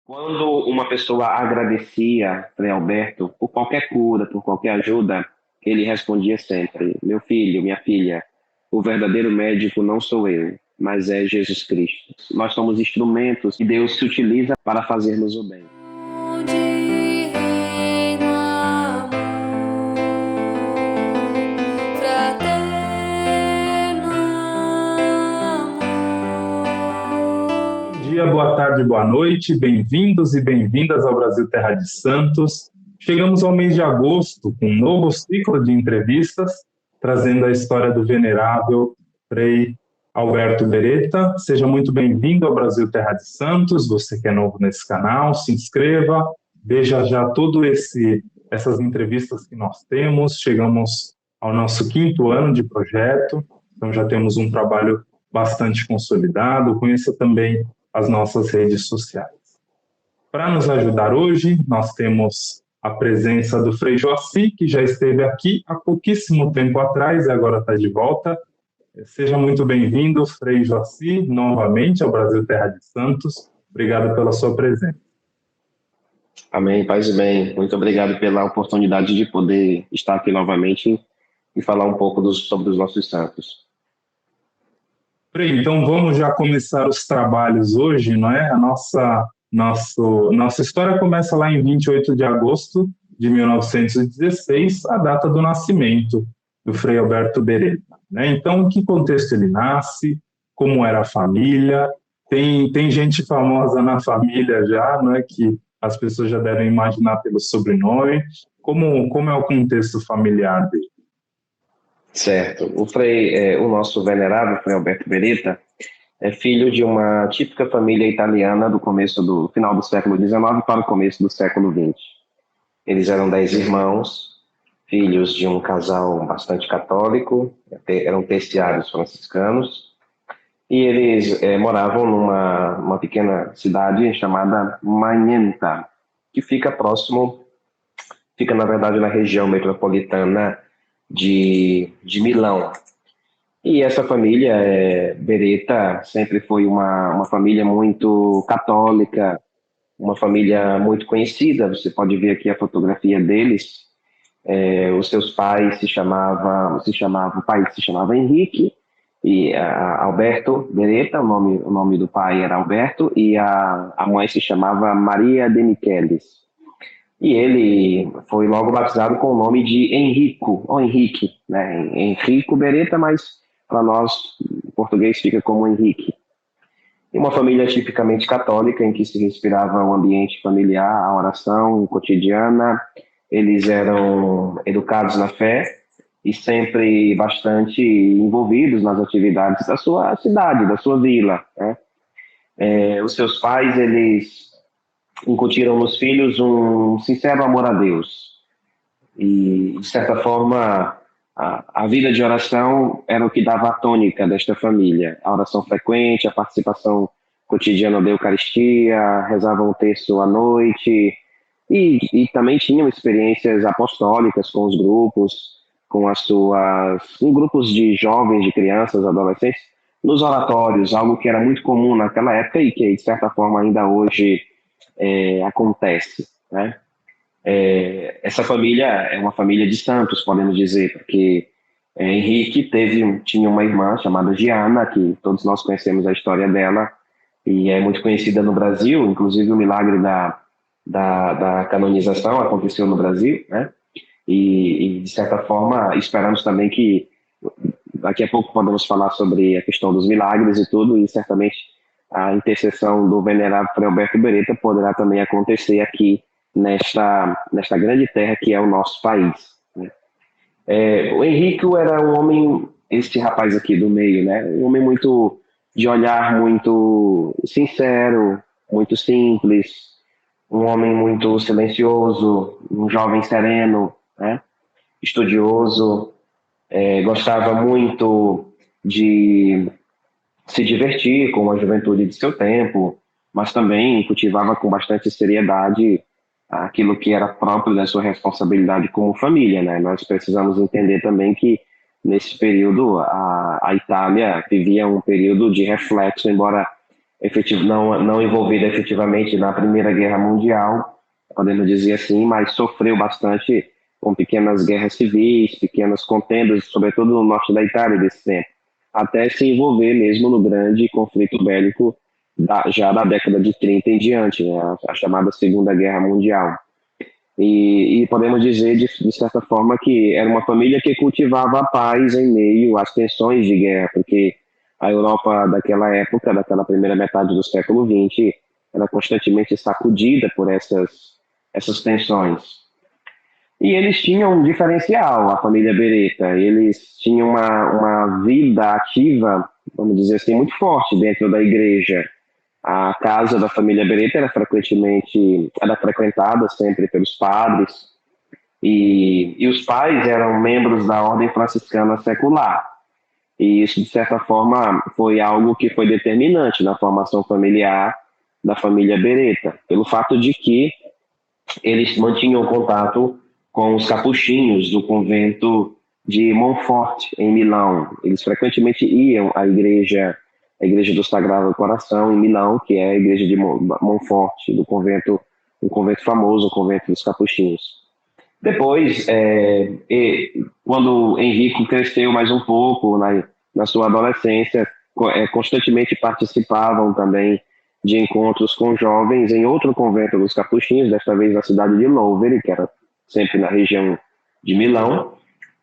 Quando uma pessoa agradecia Frei Alberto por qualquer cura, por qualquer ajuda, ele respondia sempre: Meu filho, minha filha, o verdadeiro médico não sou eu, mas é Jesus Cristo. Nós somos instrumentos que Deus se utiliza para fazermos o bem. Onde reina o amor fraterno, amor. Bom dia, boa tarde, boa noite, bem-vindos e bem-vindas ao Brasil Terra de Santos. Chegamos ao mês de agosto com um novo ciclo de entrevistas, trazendo a história do venerável Frei Alberto Beretta. Seja muito bem-vindo ao Brasil Terra de Santos. Você que é novo nesse canal, se inscreva, veja já essas entrevistas que nós temos. Chegamos ao nosso 5º ano de projeto, então já temos um trabalho bastante consolidado. Conheça também as nossas redes sociais. Para nos ajudar hoje, nós temos a presença do Frei Joaci, que já esteve aqui há pouquíssimo tempo atrás e agora está de volta. Seja muito bem-vindo, Frei Joaci, novamente ao Brasil Terra de Santos. Obrigado pela sua presença. Amém, paz e bem. Muito obrigado pela oportunidade de poder estar aqui novamente e falar um pouco sobre os nossos santos. Frei, então vamos já começar os trabalhos hoje, não é? Nossa história começa lá em 28 de agosto de 1916, a data do nascimento do Frei Alberto Beretta, né? Então, em que contexto ele nasce, como era a família, tem gente famosa na família já, não é, que as pessoas já devem imaginar pelo sobrenome, como é o contexto familiar dele? Certo. O nosso venerável Frei Alberto Beretta é filho de uma típica família italiana do final do século XIX para o começo do século XX. Eles eram 10 irmãos, filhos de um casal bastante católico, eram terciários franciscanos, e eles moravam numa pequena cidade chamada Magnenta, que fica na verdade na região metropolitana de Milão. E essa família, Beretta, sempre foi uma família muito católica, uma família muito conhecida. Você pode ver aqui a fotografia deles. Os seus pais o pai se chamava Henrique, e Alberto Beretta, o nome do pai era Alberto, e a mãe se chamava Maria de Michelis. E ele foi logo batizado com o nome de Henrico, ou Henrique, né? Henrico Beretta, mas para nós, em português, fica como Henrique. E uma família tipicamente católica, em que se respirava o ambiente familiar, a oração cotidiana. Eles eram educados na fé e sempre bastante envolvidos nas atividades da sua cidade, da sua vila, né? Os seus pais, eles incutiram nos filhos um sincero amor a Deus. E, de certa forma, a vida de oração era o que dava a tônica desta família. A oração frequente, a participação cotidiana da Eucaristia, rezavam o terço à noite, e também tinham experiências apostólicas com os grupos, com grupos de jovens, de crianças, adolescentes, nos oratórios, algo que era muito comum naquela época e que, de certa forma, ainda hoje acontece, né? Essa família é uma família de santos, podemos dizer, porque Henrique tinha uma irmã chamada Giana, que todos nós conhecemos a história dela, e é muito conhecida no Brasil. Inclusive o milagre da canonização aconteceu no Brasil, né? E, de certa forma, esperamos também que daqui a pouco podemos falar sobre a questão dos milagres e tudo, e certamente a intercessão do venerável Frei Alberto Beretta poderá também acontecer aqui nesta grande terra que é o nosso país, né? O Henrique era um homem, este rapaz aqui do meio, né? Um homem muito de olhar muito sincero, muito simples, um homem muito silencioso, um jovem sereno, né? Estudioso, gostava muito de se divertir com a juventude de seu tempo, mas também cultivava com bastante seriedade aquilo que era próprio da sua responsabilidade como família, né? Nós precisamos entender também que, nesse período, a Itália vivia um período de reflexo, embora não envolvida efetivamente na Primeira Guerra Mundial, podemos dizer assim, mas sofreu bastante com pequenas guerras civis, pequenas contendas, sobretudo no norte da Itália desse tempo, até se envolver mesmo no grande conflito bélico já da década de 30 em diante, né, a chamada Segunda Guerra Mundial. E podemos dizer, de certa forma, que era uma família que cultivava a paz em meio às tensões de guerra, porque a Europa daquela época, daquela primeira metade do século XX, era constantemente sacudida por essas tensões. E eles tinham um diferencial, a família Beretta. Eles tinham uma vida ativa, vamos dizer assim, muito forte dentro da igreja. A casa da família Beretta era frequentada sempre pelos padres, e os pais eram membros da ordem franciscana secular. E isso, de certa forma, foi algo que foi determinante na formação familiar da família Beretta, pelo fato de que eles mantinham contato com os capuchinhos do convento de Montfort, em Milão. Eles frequentemente iam à igreja do Sagrado Coração, em Milão, que é a igreja de Montfort, um convento famoso, o convento dos capuchinhos. Depois, quando Henrico cresceu mais um pouco na sua adolescência, constantemente participavam também de encontros com jovens em outro convento dos capuchinhos, desta vez na cidade de Louvre, que era sempre na região de Milão,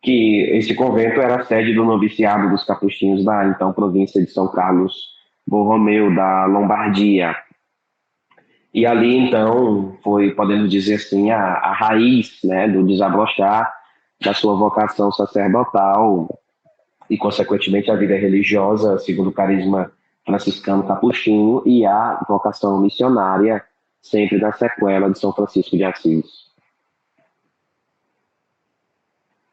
que esse convento era a sede do noviciado dos capuchinhos da então província de São Carlos Borromeu, da Lombardia. E ali, então, foi, podemos dizer assim, a raiz, né, do desabrochar da sua vocação sacerdotal e, consequentemente, a vida religiosa, segundo o carisma franciscano capuchinho, e a vocação missionária, sempre na sequela de São Francisco de Assis.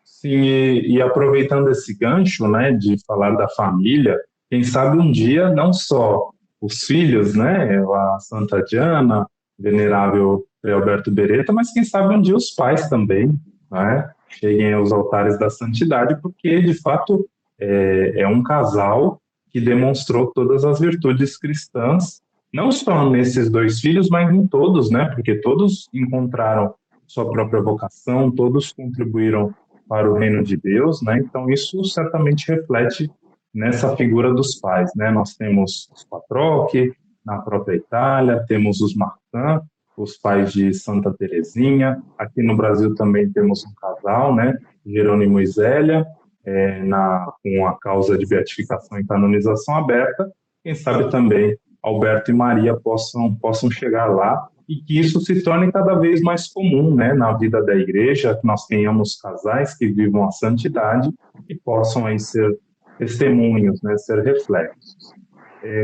Sim, e aproveitando esse gancho, né, de falar da família, quem sabe um dia não só os filhos, né, a Santa Diana, venerável Frei Alberto Beretta, mas quem sabe um dia os pais também, né, cheguem aos altares da santidade, porque de fato é um casal que demonstrou todas as virtudes cristãs, não só nesses dois filhos, mas em todos, né, porque todos encontraram sua própria vocação, todos contribuíram para o reino de Deus, né? Então isso certamente reflete nessa figura dos pais, né? Nós temos os Patroque na própria Itália, temos os Martin, os pais de Santa Teresinha. Aqui no Brasil também temos um casal, né? Jerônimo e Zélia, com a causa de beatificação e canonização aberta. Quem sabe também Alberto e Maria possam chegar lá, e que isso se torne cada vez mais comum, né, na vida da igreja, que nós tenhamos casais que vivam a santidade e possam aí ser testemunhos, né, ser reflexos.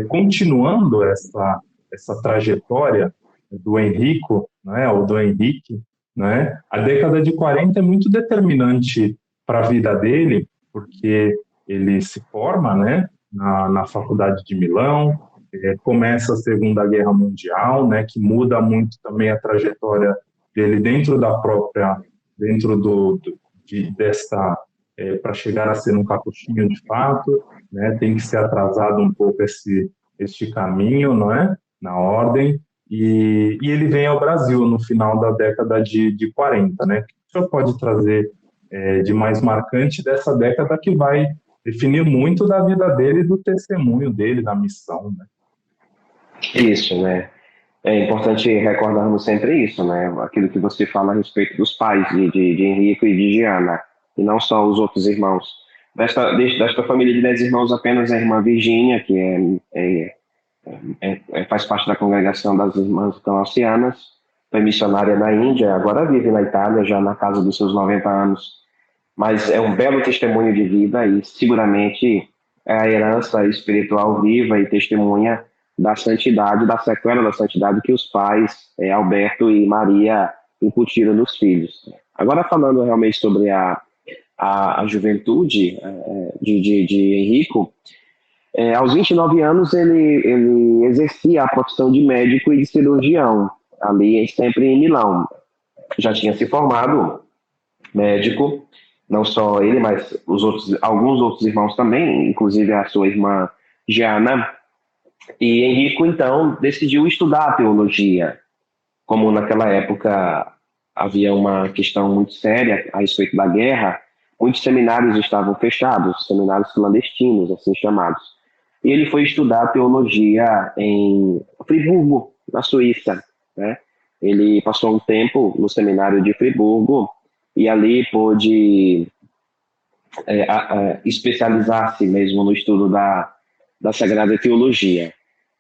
Continuando essa trajetória do Henrico, né, ou do Henrique, né, a década de 40 é muito determinante para a vida dele, porque ele se forma, né, na Faculdade de Milão, começa a Segunda Guerra Mundial, né, que muda muito também a trajetória dele dentro para chegar a ser um capuchinho de fato, né, tem que ser atrasado um pouco este caminho, não é, na ordem, e ele vem ao Brasil no final da década de 40, né, o que o senhor pode trazer de mais marcante dessa década que vai definir muito da vida dele, do testemunho dele, da missão, né? Isso, né? É importante recordarmos sempre isso, né? Aquilo que você fala a respeito dos pais de Henrico e de Giana, e não só os outros irmãos. Desta família de 10 irmãos, apenas a irmã Virgínia, que faz parte da congregação das Irmãs Galacianas, foi missionária na Índia, agora vive na Itália, já na casa dos seus 90 anos. Mas é um belo testemunho de vida e seguramente é a herança espiritual viva e testemunha da santidade, da sequela da santidade que os pais, Alberto e Maria, incutiram nos filhos. Agora, falando realmente sobre a juventude de Henrico, aos 29 anos ele exercia a profissão de médico e de cirurgião, ali sempre em Milão. Já tinha se formado médico, não só ele, mas alguns outros irmãos também, inclusive a sua irmã Giana. E Henrico, então, decidiu estudar teologia, como naquela época havia uma questão muito séria a respeito da guerra, muitos seminários estavam fechados, seminários clandestinos, assim chamados. E ele foi estudar teologia em Friburgo, na Suíça, né? Ele passou um tempo no seminário de Friburgo e ali pôde especializar-se mesmo no estudo da Sagrada Teologia.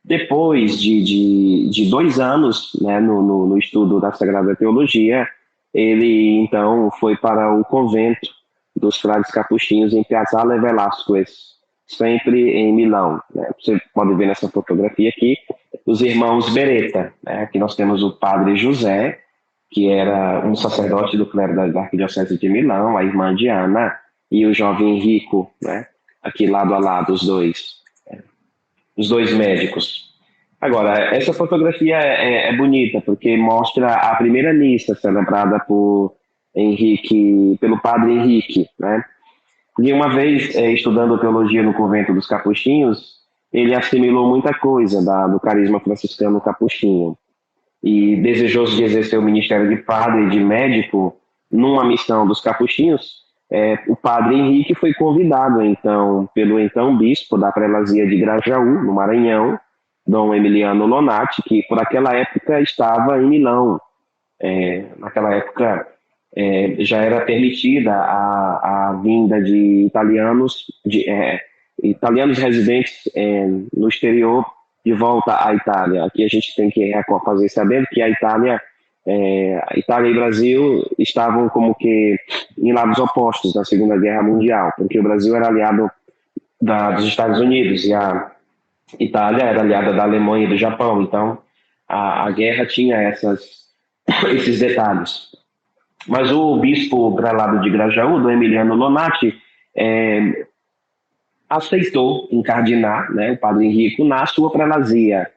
Depois de 2 anos, né, no estudo da Sagrada Teologia, ele então foi para o convento dos frades capuchinhos em Piazzale Velasquez, sempre em Milão, né? Você pode ver nessa fotografia aqui os irmãos Beretta, né? Aqui nós temos o padre José, que era um sacerdote do clero da Arquidiocese de Milão, a irmã Diana e o jovem Henrico, né? Aqui lado a lado os dois médicos. Agora, essa fotografia é bonita porque mostra a primeira missa celebrada pelo padre Henrique, né? E uma vez, estudando teologia no convento dos capuchinhos, ele assimilou muita coisa do carisma franciscano capuchinho. E desejoso de exercer o ministério de padre e de médico numa missão dos capuchinhos, o padre Henrique foi convidado, então, pelo então bispo da prelazia de Grajaú, no Maranhão, Dom Emiliano Lonati, que por aquela época estava em Milão. Naquela época já era permitida a vinda de italianos residentes no exterior de volta à Itália. Aqui a gente tem que fazer saber que a Itália e Brasil estavam como que em lados opostos na Segunda Guerra Mundial, porque o Brasil era aliado dos Estados Unidos e a Itália era aliada da Alemanha e do Japão. Então a guerra tinha esses detalhes. Mas o bispo prelado de Grajaú, do Emiliano Lonati, aceitou encardinar, né, o padre Henrico na sua prelazia,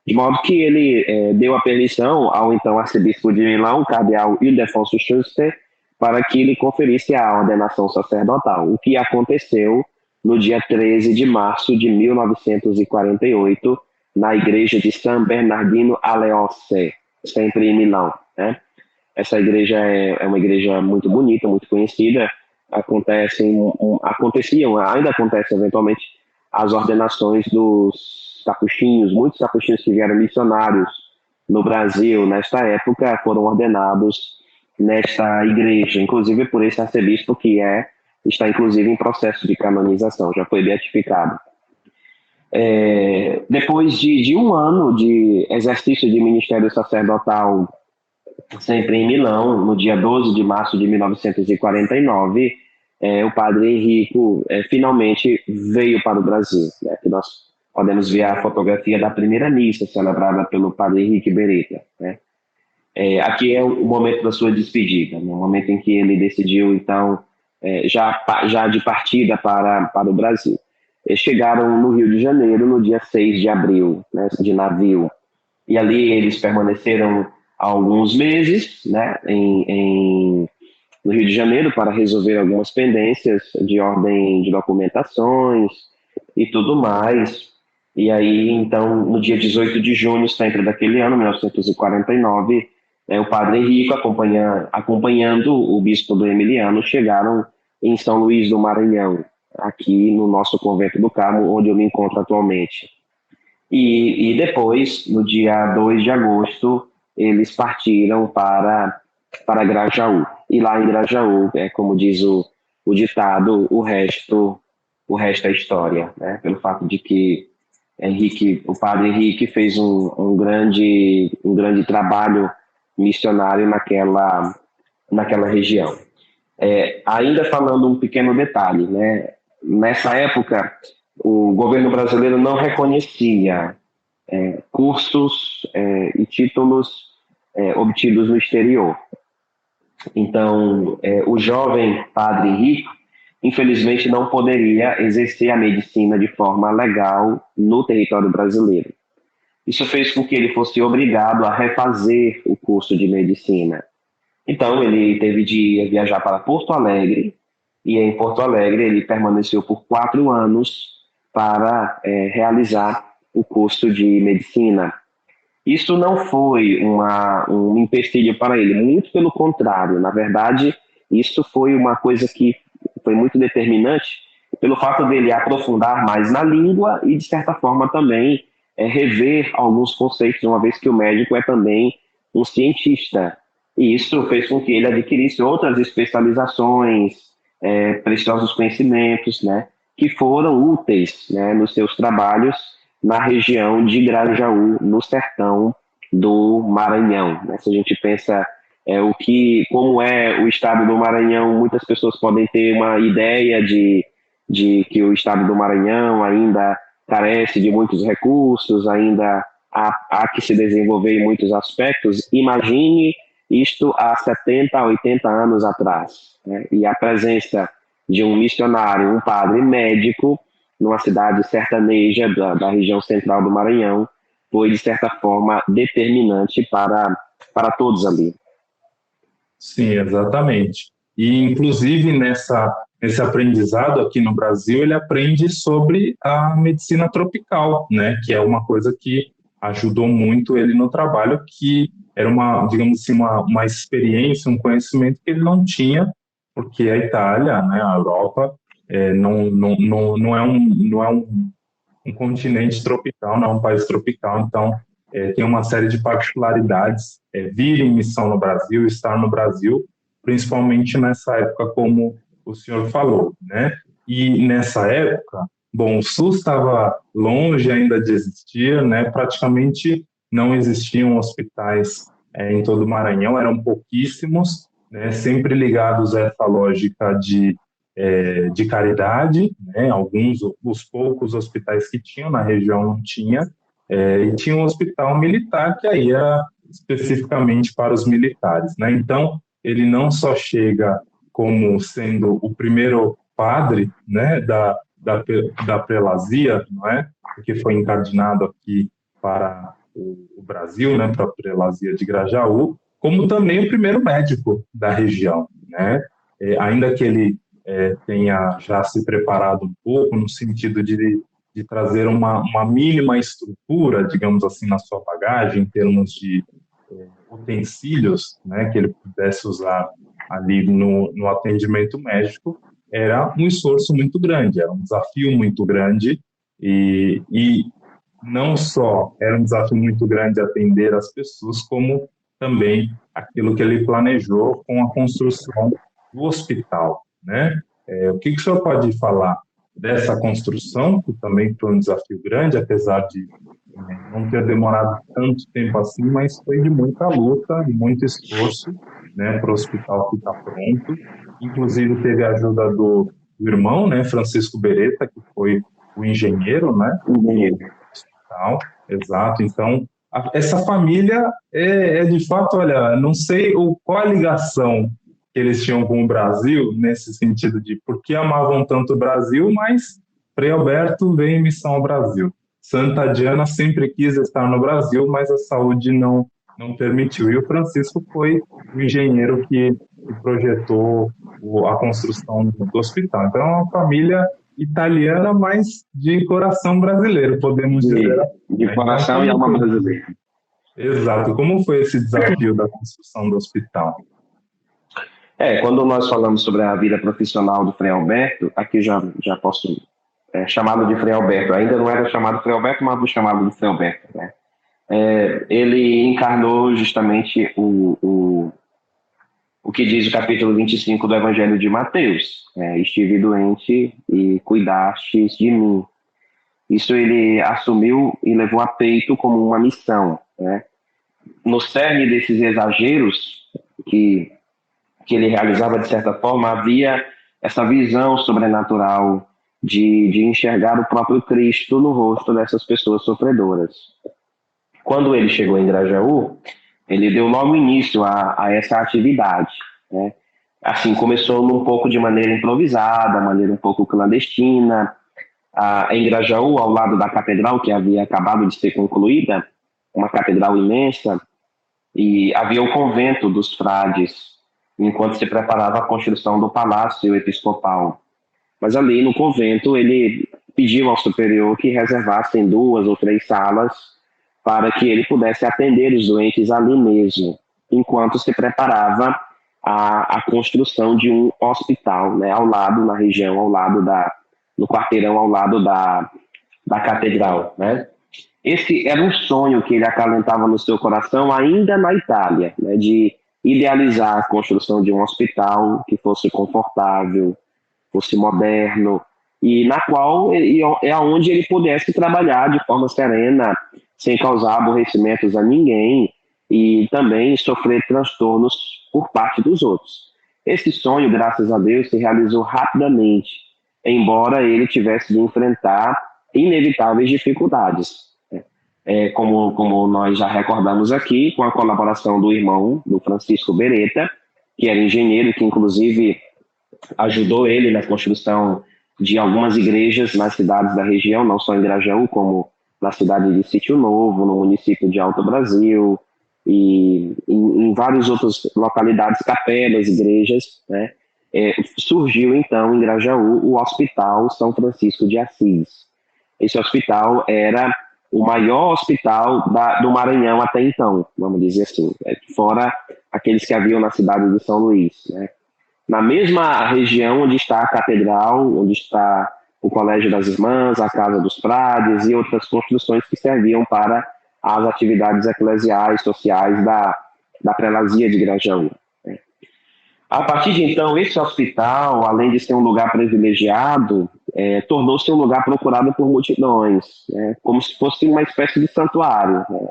de modo que ele deu a permissão ao então arcebispo de Milão, cardeal Ildefonso Schuster, para que lhe conferisse a ordenação sacerdotal, o que aconteceu no dia 13 de março de 1948, na igreja de San Bernardino Aleosse, sempre em Milão, né? Essa igreja é uma igreja muito bonita, muito conhecida. Ainda acontecem eventualmente as ordenações dos capuchinhos. Muitos capuchinhos que vieram missionários no Brasil nesta época foram ordenados nesta igreja, inclusive por esse arcebispo que está inclusive em processo de canonização, já foi beatificado. Depois de um ano de exercício de ministério sacerdotal sempre em Milão, no dia 12 de março de 1949, o padre Henrico finalmente veio para o Brasil, né? Que nós podemos ver a fotografia da primeira missa celebrada pelo padre Henrique Beretta, né? Aqui é o momento da sua despedida, no momento em que ele decidiu, então, já de partida para o Brasil. Eles chegaram no Rio de Janeiro no dia 6 de abril, né, de navio, e ali eles permaneceram alguns meses, né, no Rio de Janeiro para resolver algumas pendências de ordem de documentações e tudo mais. E aí, então, no dia 18 de junho, sempre daquele ano, 1949, o padre Henrico, acompanhando o bispo do Emiliano, chegaram em São Luís do Maranhão, aqui no nosso convento do Carmo, onde eu me encontro atualmente. E depois, no dia 2 de agosto, eles partiram para Grajaú. E lá em Grajaú, como diz o ditado, o resto é história, né? Pelo fato de que o padre Henrique fez um grande trabalho missionário naquela região. Ainda falando um pequeno detalhe, né? Nessa época, o governo brasileiro não reconhecia cursos e títulos obtidos no exterior. Então, o jovem padre Henrique, infelizmente, não poderia exercer a medicina de forma legal no território brasileiro. Isso fez com que ele fosse obrigado a refazer o curso de medicina. Então, ele teve de viajar para Porto Alegre, e em Porto Alegre ele permaneceu por 4 anos para realizar o curso de medicina. Isso não foi um empecilho para ele, muito pelo contrário. Na verdade, isso foi uma coisa que foi muito determinante pelo fato dele aprofundar mais na língua e, de certa forma, também rever alguns conceitos, uma vez que o médico é também um cientista. E isso fez com que ele adquirisse outras especializações, preciosos conhecimentos, né, que foram úteis, né, nos seus trabalhos na região de Grajaú, no sertão do Maranhão. Né? Se a gente pensa como é o estado do Maranhão, muitas pessoas podem ter uma ideia de que o estado do Maranhão ainda carece de muitos recursos, ainda há que se desenvolver em muitos aspectos. Imagine isto há 70, 80 anos atrás. Né? E a presença de um missionário, um padre médico, numa cidade sertaneja da região central do Maranhão, foi, de certa forma, determinante para todos ali. Sim, exatamente. E, inclusive, nesse aprendizado aqui no Brasil, ele aprende sobre a medicina tropical, né? Que é uma coisa que ajudou muito ele no trabalho, que era digamos assim, uma experiência, um conhecimento que ele não tinha, porque a Itália, né, a Europa, não é um continente tropical, não é um país tropical, então tem uma série de particularidades. Vir em missão no Brasil, estar no Brasil, principalmente nessa época, como o senhor falou, né? E nessa época, bom, o SUS estava longe ainda de existir, né? Praticamente não existiam hospitais em todo o Maranhão, eram pouquíssimos, né? Sempre ligados a essa lógica de caridade, né? Os poucos hospitais que tinham na região não tinha, e tinha um hospital militar que aí era especificamente para os militares, né? Então, ele não só chega como sendo o primeiro padre, né, da prelazia, não é? Que foi encardinado aqui para o Brasil, né, para a prelazia de Grajaú, como também o primeiro médico da região, né? Ainda que ele tenha já se preparado um pouco no sentido de trazer uma mínima estrutura, digamos assim, na sua bagagem, em termos de utensílios, né, que ele pudesse usar ali no atendimento médico, era um esforço muito grande, era um desafio muito grande, e não só era um desafio muito grande atender as pessoas, como também aquilo que ele planejou com a construção do hospital, né? O que o senhor pode falar dessa construção, que também foi um desafio grande, apesar de não ter demorado tanto tempo assim, mas foi de muita luta e muito esforço, né, para o hospital ficar pronto. Inclusive teve a ajuda do irmão, né, Francisco Beretta, que foi o engenheiro, né, do hospital. Exato. Então, essa família de fato, olha, não sei qual a ligação que eles tinham com o Brasil, nesse sentido de por que amavam tanto o Brasil, mas Frei Alberto veio em missão ao Brasil. Santa Diana sempre quis estar no Brasil, mas a saúde não permitiu. E o Francisco foi o engenheiro que projetou a construção do hospital. Então, é uma família italiana, mas de coração brasileiro, podemos dizer. De coração e alma brasileira. Exato. Como foi esse desafio da construção do hospital? Quando nós falamos sobre a vida profissional do Frei Alberto, aqui já posso chamá-lo de Frei Alberto. Ainda não era chamado Frei Alberto, mas vou chamá-lo de Frei Alberto. Né? Ele encarnou justamente o que diz o capítulo 25 do Evangelho de Mateus. Estive doente e cuidastes de mim. Isso ele assumiu e levou a peito como uma missão. Né? No cerne desses exageros que ele realizava, de certa forma, havia essa visão sobrenatural de enxergar o próprio Cristo no rosto dessas pessoas sofredoras. Quando ele chegou em Grajaú, ele deu logo início a essa atividade. Né? Assim, começou um pouco de maneira improvisada, maneira um pouco clandestina. Em Grajaú, ao lado da catedral, que havia acabado de ser concluída, uma catedral imensa, e havia o convento dos frades, enquanto se preparava a construção do palácio episcopal. Mas ali no convento ele pediu ao superior que reservassem 2 ou 3 salas para que ele pudesse atender os doentes ali mesmo, enquanto se preparava a construção de um hospital, né, ao lado, na região, ao lado no quarteirão, ao lado da catedral, né. Esse era um sonho que ele acalentava no seu coração ainda na Itália, né, de idealizar a construção de um hospital que fosse confortável, fosse moderno, e na qual é onde ele pudesse trabalhar de forma serena, sem causar aborrecimentos a ninguém e também sofrer transtornos por parte dos outros. Esse sonho, graças a Deus, se realizou rapidamente, embora ele tivesse de enfrentar inevitáveis dificuldades. Como nós já recordamos aqui, com a colaboração do irmão, do Francisco Beretta, que era engenheiro, que inclusive ajudou ele na construção de algumas igrejas nas cidades da região, não só em Grajaú, como na cidade de Sítio Novo, no município de Alto Brasil, e em várias outras localidades, capelas, igrejas, né? Surgiu então em Grajaú o Hospital São Francisco de Assis. Esse hospital era o maior hospital do Maranhão até então, vamos dizer assim, fora aqueles que haviam na cidade de São Luís, né? Na mesma região onde está a catedral, onde está o Colégio das Irmãs, a Casa dos Frades e outras construções que serviam para as atividades eclesiais, sociais da prelazia de Grajaú. A partir de então, esse hospital, além de ser um lugar privilegiado, tornou-se um lugar procurado por multidões, né, como se fosse uma espécie de santuário, né,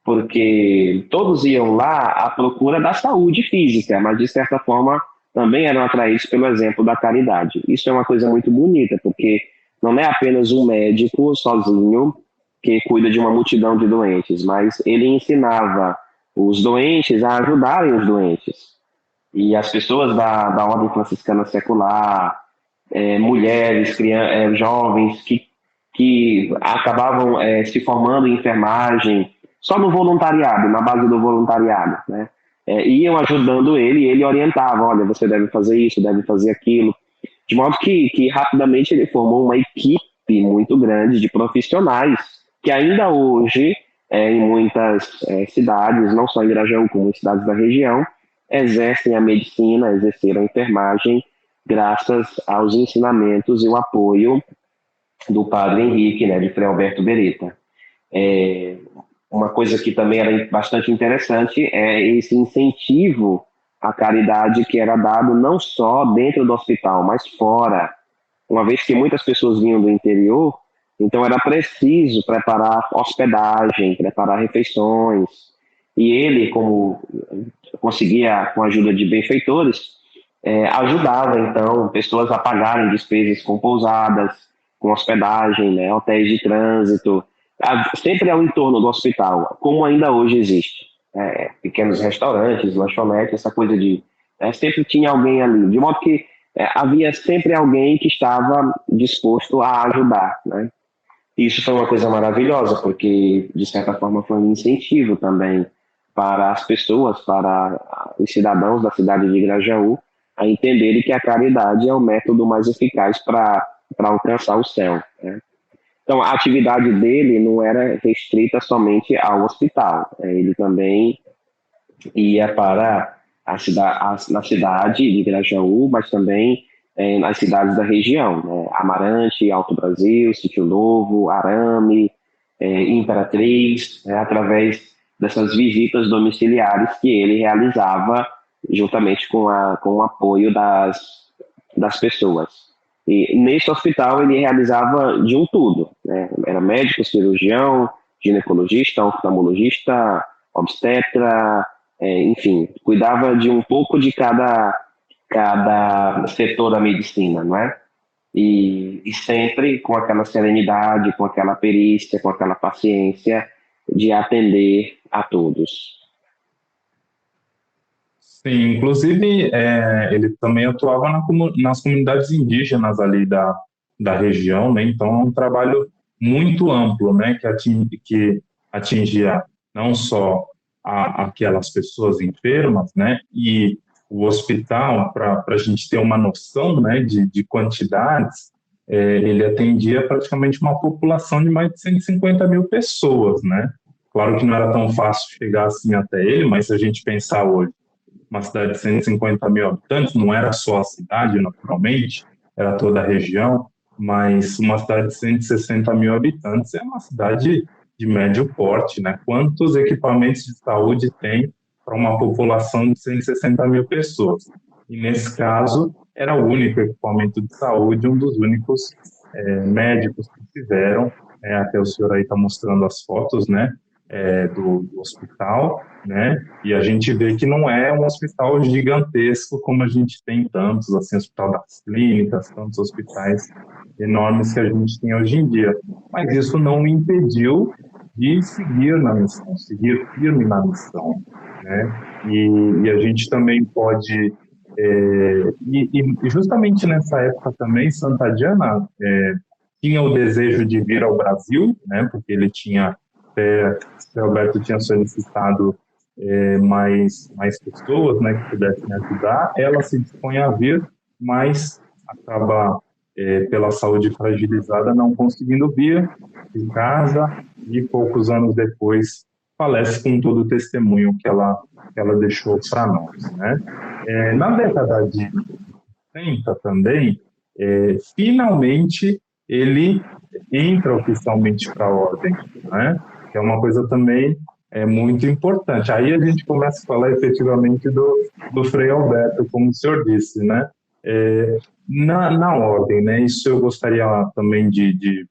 porque todos iam lá à procura da saúde física, mas de certa forma também eram atraídos pelo exemplo da caridade. Isso é uma coisa muito bonita, porque não é apenas um médico sozinho que cuida de uma multidão de doentes, mas ele ensinava os doentes a ajudarem os doentes. E as pessoas da Ordem Franciscana Secular, mulheres, jovens que acabavam se formando em enfermagem, só no voluntariado, na base do voluntariado, né? Iam ajudando ele, e ele orientava, olha, você deve fazer isso, deve fazer aquilo, de modo que rapidamente ele formou uma equipe muito grande de profissionais, que ainda hoje, em muitas cidades, não só em Grajaú, como em cidades da região, exercem a medicina, exerceram a enfermagem, graças aos ensinamentos e o apoio do padre Henrique, né, de Frei Alberto Beretta. Uma coisa que também era bastante interessante é esse incentivo à caridade que era dado não só dentro do hospital, mas fora. Uma vez que muitas pessoas vinham do interior, então era preciso preparar hospedagem, preparar refeições. E ele, como conseguia, com a ajuda de benfeitores, ajudava, então, pessoas a pagarem despesas com pousadas, com hospedagem, né, hotéis de trânsito, sempre ao entorno do hospital, como ainda hoje existe. Pequenos restaurantes, lanchonetes, essa coisa de... sempre tinha alguém ali, de modo que havia sempre alguém que estava disposto a ajudar, né? Isso foi uma coisa maravilhosa, porque, de certa forma, foi um incentivo também para as pessoas, para os cidadãos da cidade de Grajaú, a entenderem que a caridade é o método mais eficaz para alcançar o céu, né? Então, a atividade dele não era restrita somente ao hospital. Ele também ia para na cidade de Grajaú, mas também nas cidades da região, né? Amarante, Alto Brasil, Sítio Novo, Arame, Imperatriz, né? Através dessas visitas domiciliares que ele realizava juntamente com o apoio das pessoas. E nesse hospital ele realizava de um tudo, né? Era médico, cirurgião, ginecologista, oftalmologista, obstetra, enfim, cuidava de um pouco de cada setor da medicina, não é? E sempre com aquela serenidade, com aquela perícia, com aquela paciência de atender a todos. Sim, inclusive ele também atuava nas comunidades indígenas ali da região, né? Então é um trabalho muito amplo, né? Que atingia não só aquelas pessoas enfermas, né? E o hospital, para a gente ter uma noção, né, de quantidades, ele atendia praticamente uma população de mais de 150 mil pessoas, né? Claro que não era tão fácil chegar assim até ele, mas se a gente pensar hoje, uma cidade de 150 mil habitantes, não era só a cidade, naturalmente, era toda a região, mas uma cidade de 160 mil habitantes é uma cidade de médio porte, né? Quantos equipamentos de saúde tem para uma população de 160 mil pessoas? E nesse caso, era o único equipamento de saúde, um dos únicos médicos que tiveram, até o senhor aí está mostrando as fotos, né, do hospital, né, e a gente vê que não é um hospital gigantesco como a gente tem tantos, assim, hospital das clínicas, tantos hospitais enormes que a gente tem hoje em dia. Mas isso não me impediu de seguir na missão, seguir firme na missão, né, e a gente também pode e justamente nessa época também, Santa Diana tinha o desejo de vir ao Brasil, né, porque ele tinha, o Alberto tinha solicitado mais pessoas, né, que pudessem ajudar. Ela se dispõe a vir, mas acaba, pela saúde fragilizada, não conseguindo vir em casa e poucos anos depois falece com todo o testemunho que ela deixou para nós, né. Na década de 60 também, finalmente ele entra oficialmente para a ordem, né? Que é uma coisa também muito importante. Aí a gente começa a falar efetivamente do Frei Alberto, como o senhor disse, né? Na ordem, né? Isso eu gostaria também de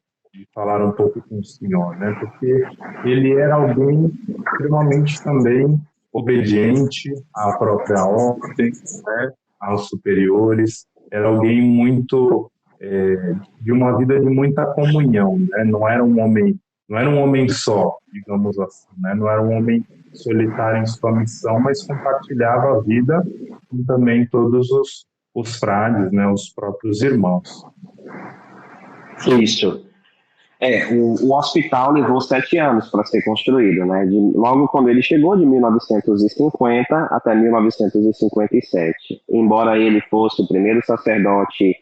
falar um pouco com o senhor, né? Porque ele era alguém extremamente também obediente à própria ordem, né? Aos superiores, era alguém muito de uma vida de muita comunhão, né? Não era um homem só, digamos assim, né? Não era um homem solitário em sua missão, mas compartilhava a vida com também todos os frades, né? Os próprios irmãos. Isso. O hospital levou 7 anos para ser construído, né? Logo quando ele chegou, de 1950 até 1957. Embora ele fosse o primeiro sacerdote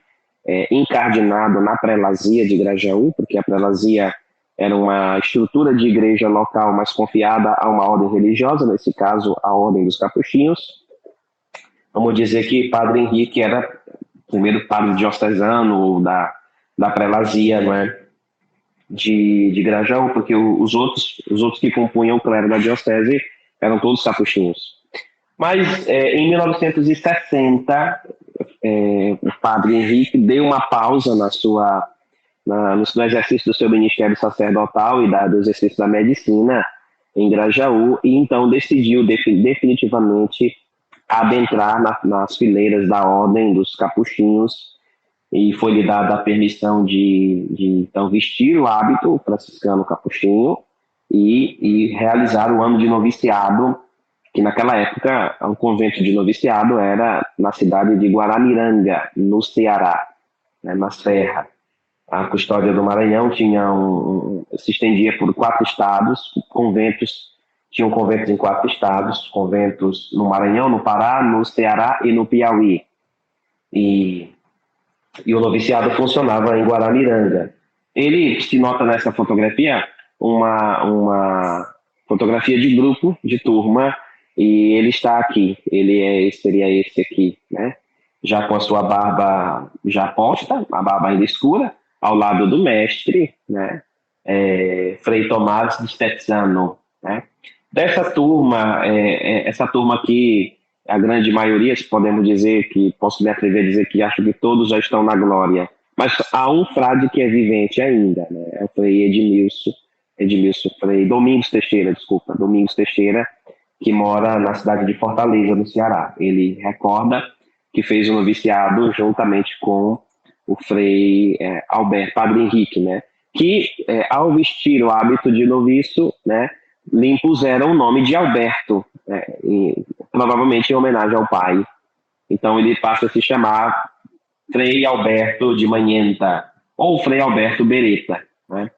encardinado na prelazia de Grajaú, porque a prelazia era uma estrutura de igreja local mais confiada a uma ordem religiosa, nesse caso a ordem dos capuchinhos. Vamos dizer que Padre Henrique era o primeiro padre diocesano da prelazia, não é? De Grajaú, porque os outros que compunham o clero da diocese eram todos capuchinhos. Mas em 1960, o Padre Henrique deu uma pausa no exercício do seu ministério sacerdotal e do exercício da medicina em Grajaú, e então decidiu definitivamente adentrar nas fileiras da ordem dos capuchinhos, e foi-lhe dada a permissão de então vestir o hábito franciscano capuchinho e realizar o ano de noviciado, que naquela época o convento de noviciado era na cidade de Guaramiranga, no Ceará, né, na Serra. A custódia do Maranhão se estendia por 4 estados, tinham conventos em 4 estados, conventos no Maranhão, no Pará, no Ceará e no Piauí. E o noviciado funcionava em Guaramiranga. Ele se nota nessa fotografia uma fotografia de grupo, de turma, e ele está aqui. Seria esse aqui, né? Já com a sua barba já posta, a barba ainda escura, ao lado do mestre, né? Frei Tomás de Stezzano, né? Dessa turma, essa turma aqui, a grande maioria, se podemos dizer, que posso me atrever a dizer que acho que todos já estão na glória, mas há um frade que é vivente ainda, né? É o Frei Frei Domingos Teixeira, que mora na cidade de Fortaleza, no Ceará. Ele recorda que fez o noviciado juntamente com o Frei Alberto, Padre Henrique, né? Que ao vestir o hábito de noviço, né, lhe impuseram o nome de Alberto, provavelmente em homenagem ao pai. Então ele passa a se chamar Frei Alberto de Manhenta, ou Frei Alberto Beretta, né?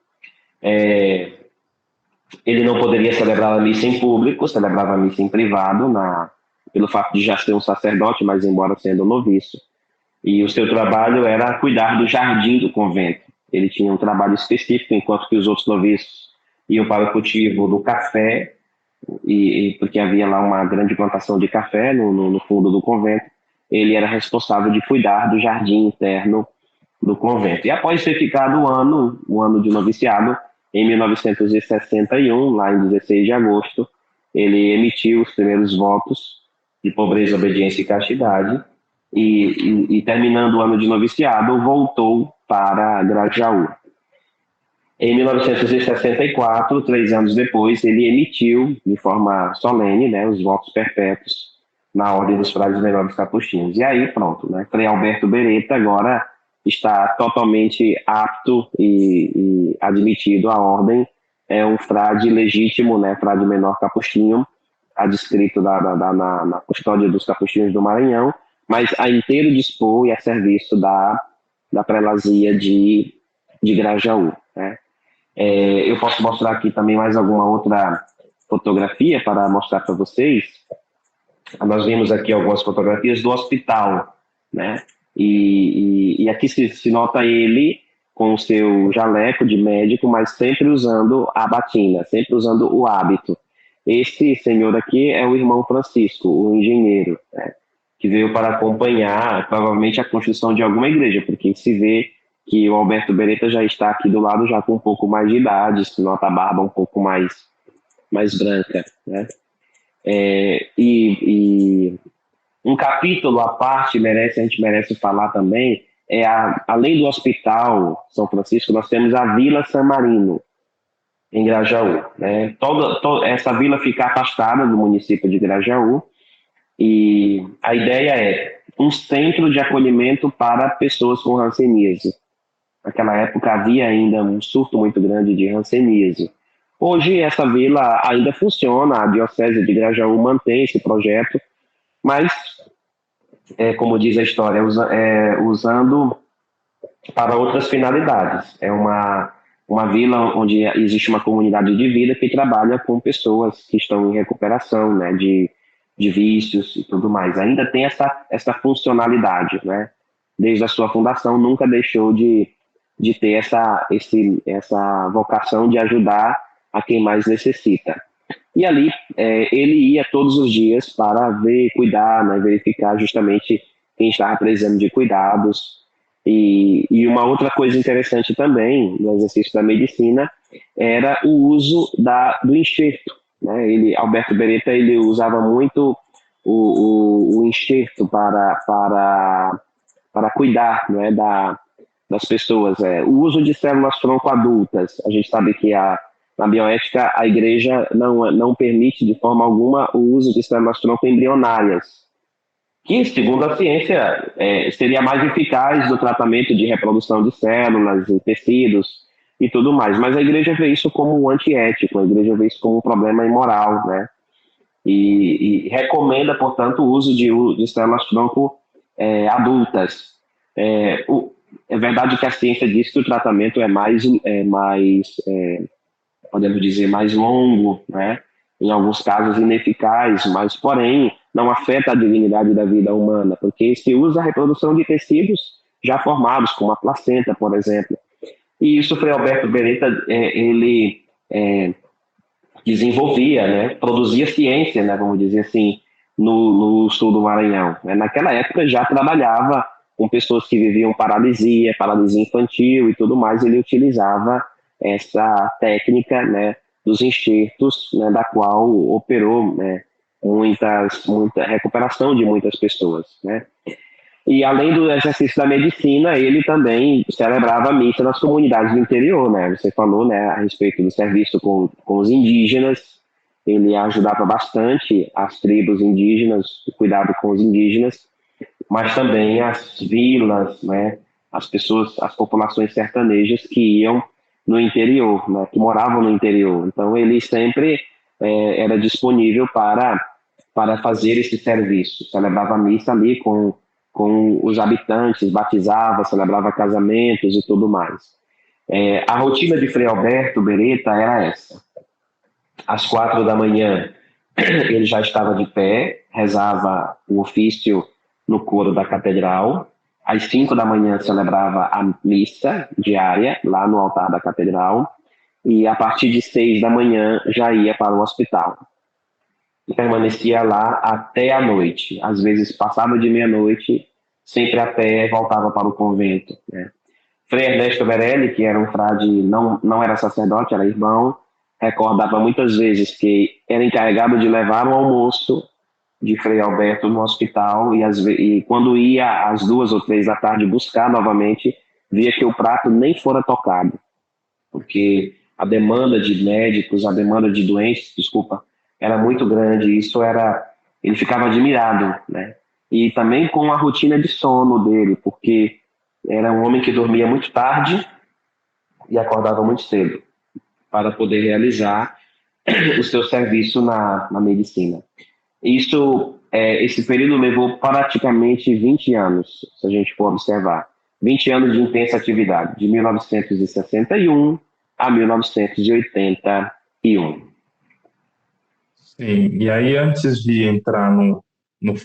Ele não poderia celebrar a missa em público, celebrava a missa em privado, pelo fato de já ser um sacerdote, mas embora sendo noviço. E o seu trabalho era cuidar do jardim do convento. Ele tinha um trabalho específico, enquanto que os outros noviços iam para o cultivo do café, porque havia lá uma grande plantação de café no fundo do convento. Ele era responsável de cuidar do jardim interno do convento. E após ter ficado um ano de noviciado, em 1961, lá em 16 de agosto, ele emitiu os primeiros votos de pobreza, obediência e castidade, e terminando o ano de noviciado, voltou para Grajaú. Em 1964, 3 anos depois, ele emitiu, de forma solene, né, os votos perpétuos na Ordem dos Frades Menores Capuchinhos. E aí, pronto, né, Frei Alberto Beretta agora está totalmente apto e admitido à Ordem, é um frade legítimo, né, frade menor capuchinho, adscrito na custódia dos capuchinhos do Maranhão, mas a inteiro dispor e a serviço da prelazia de Grajaú, né. Eu posso mostrar aqui também mais alguma outra fotografia para mostrar para vocês. Nós vimos aqui algumas fotografias do hospital, né? E aqui se nota ele com o seu jaleco de médico, mas sempre usando a batina, sempre usando o hábito. Esse senhor aqui é o irmão Francisco, o engenheiro, né? Que veio para acompanhar, provavelmente, a construção de alguma igreja, porque se vê que o Alberto Beretta já está aqui do lado, já com um pouco mais de idade, se nota a barba um pouco mais branca, né? E um capítulo à parte a gente merece falar também, além do Hospital São Francisco, nós temos a Vila San Marino, em Grajaú, né? Toda essa vila fica afastada do município de Grajaú, e a ideia é um centro de acolhimento para pessoas com hanseníase. Naquela época havia ainda um surto muito grande de hanseníase. Hoje essa vila ainda funciona, a Diocese de Grajaú mantém esse projeto, mas, como diz a história, usando para outras finalidades. É uma vila onde existe uma comunidade de vida que trabalha com pessoas que estão em recuperação, né, de vícios e tudo mais. Ainda tem essa funcionalidade, né? Desde a sua fundação nunca deixou de ter essa vocação de ajudar a quem mais necessita. E ali ele ia todos os dias para ver, cuidar, né, verificar justamente quem estava precisando de cuidados. E uma outra coisa interessante também no exercício da medicina era o uso do enxerto, né? Alberto Beretta, ele usava muito o enxerto para cuidar, né, das pessoas. O uso de células tronco-adultas. A gente sabe que na bioética a igreja não permite de forma alguma o uso de células tronco-embrionárias, que, segundo a ciência, seria mais eficaz no tratamento de reprodução de células e tecidos e tudo mais. Mas a igreja vê isso como antiético, a igreja vê isso como um problema imoral, né? E recomenda, portanto, o uso de células tronco adultas. É verdade que a ciência diz que o tratamento é mais podemos dizer, mais longo, né? Em alguns casos ineficaz, mas, porém, não afeta a dignidade da vida humana, porque se usa a reprodução de tecidos já formados, como a placenta, por exemplo. E isso o Frei Alberto Beretta, ele desenvolvia, né? Produzia ciência, né? Vamos dizer assim, no sul do Maranhão. Naquela época já trabalhava com pessoas que viviam paralisia infantil e tudo mais. Ele utilizava essa técnica, né, dos enxertos, né, da qual operou, né, muita recuperação de muitas pessoas, né. E além do exercício da medicina, ele também celebrava a missa nas comunidades do interior, né. Você falou, né, a respeito do serviço com os indígenas. Ele ajudava bastante as tribos indígenas, o cuidado com os indígenas, mas também as vilas, né, as populações sertanejas que iam no interior, né, que moravam no interior. Então, ele sempre era disponível para fazer esse serviço. Celebrava a missa ali com os habitantes, batizava, celebrava casamentos e tudo mais. A rotina de Frei Alberto Beretta era essa. Às 4 da manhã, ele já estava de pé, rezava o ofício no coro da catedral. às 5 da manhã celebrava a missa diária lá no altar da catedral e a partir de 6 da manhã já ia para o hospital. E permanecia lá até a noite. Às vezes passava de meia-noite, sempre a pé, voltava para o convento, né? Frei Ernesto Verelli, que era um frade, não era sacerdote, era irmão, recordava muitas vezes que era encarregado de levar o almoço de Frei Alberto no hospital e quando ia às 2 ou 3 da tarde buscar novamente, via que o prato nem fora tocado, porque a demanda de médicos, a demanda de doentes, desculpa, era muito grande. Ele ficava admirado, né? E também com a rotina de sono dele, porque era um homem que dormia muito tarde e acordava muito cedo para poder realizar o seu serviço na medicina. Esse período levou praticamente 20 anos, se a gente for observar. 20 anos de intensa atividade, de 1961 a 1981. Sim, e aí antes de entrar no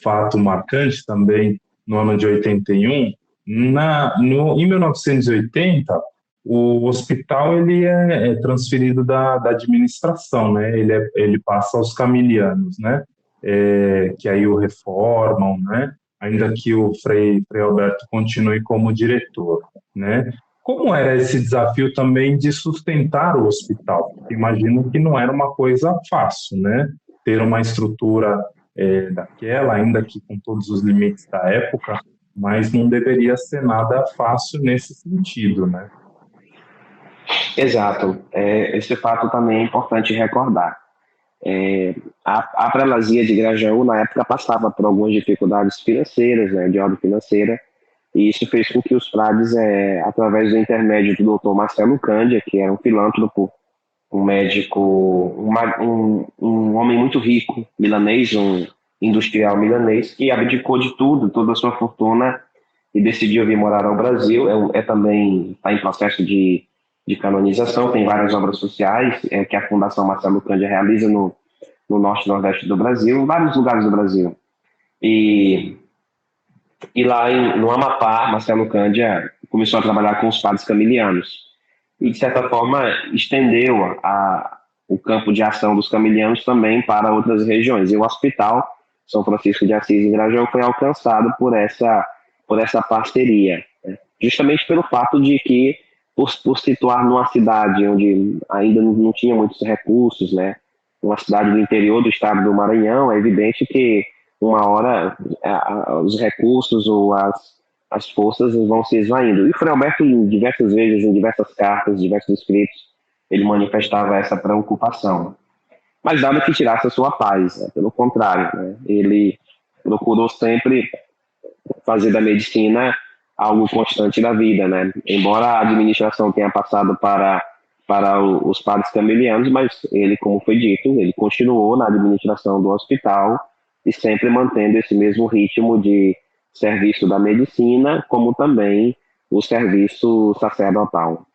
fato marcante também, no ano de 81, em 1980, o hospital ele é transferido da administração, né? Ele passa aos camilianos, né? Que aí o reformam, né? Ainda que o Frei Alberto continue como diretor, né? Como era esse desafio também de sustentar o hospital? Imagino que não era uma coisa fácil, né? Ter uma estrutura daquela, ainda que com todos os limites da época, mas não deveria ser nada fácil nesse sentido, né? Exato. Esse fato também é importante recordar. A prelazia de Grajaú, na época, passava por algumas dificuldades financeiras, né, de ordem financeira, e isso fez com que os frades, através do intermédio do doutor Marcelo Cândia, que era um filântropo, um médico, um homem muito rico, milanês, um industrial milanês, que abdicou de tudo, toda a sua fortuna, e decidiu vir morar ao Brasil. Também está em processo de canonização, tem várias obras sociais que a Fundação Marcelo Cândia realiza no norte e nordeste do Brasil, em vários lugares do Brasil. E lá no Amapá, Marcelo Cândia começou a trabalhar com os padres camilianos. E, de certa forma, estendeu o campo de ação dos camilianos também para outras regiões. E o Hospital São Francisco de Assis, em Grajaú, foi alcançado por essa parceria, né? Justamente pelo fato de que, por situar numa cidade onde ainda não tinha muitos recursos, né? Uma cidade do interior do estado do Maranhão, é evidente que uma hora os recursos ou as forças vão se esvaindo. E o Frei Alberto, diversas vezes, em diversas cartas, diversos escritos, ele manifestava essa preocupação. Mas nada que tirasse a sua paz, né? Pelo contrário, né? Ele procurou sempre fazer da medicina algo constante da vida, né? Embora a administração tenha passado para os padres camilianos, mas ele, como foi dito, ele continuou na administração do hospital e sempre mantendo esse mesmo ritmo de serviço da medicina, como também o serviço sacerdotal.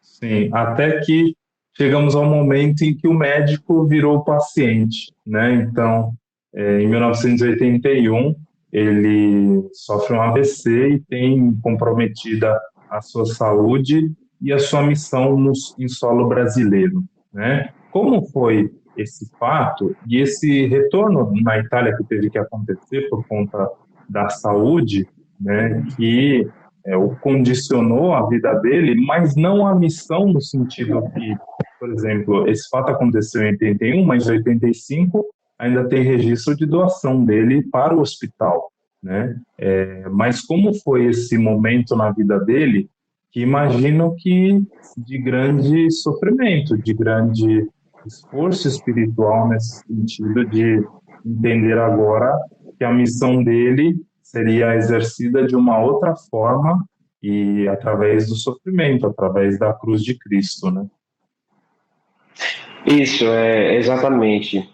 Sim, até que chegamos ao momento em que o médico virou paciente, né? Então, em 1981, ele sofre um AVC e tem comprometida a sua saúde e a sua missão em solo brasileiro, né? Como foi esse fato e esse retorno na Itália que teve que acontecer por conta da saúde, né? Que o condicionou a vida dele, mas não a missão no sentido que, por exemplo, esse fato aconteceu em 81, mas em 85 ainda tem registro de doação dele para o hospital, né? Mas como foi esse momento na vida dele, que imagino que de grande sofrimento, de grande esforço espiritual nesse sentido de entender agora que a missão dele seria exercida de uma outra forma e através do sofrimento, através da cruz de Cristo, né? Isso, exatamente.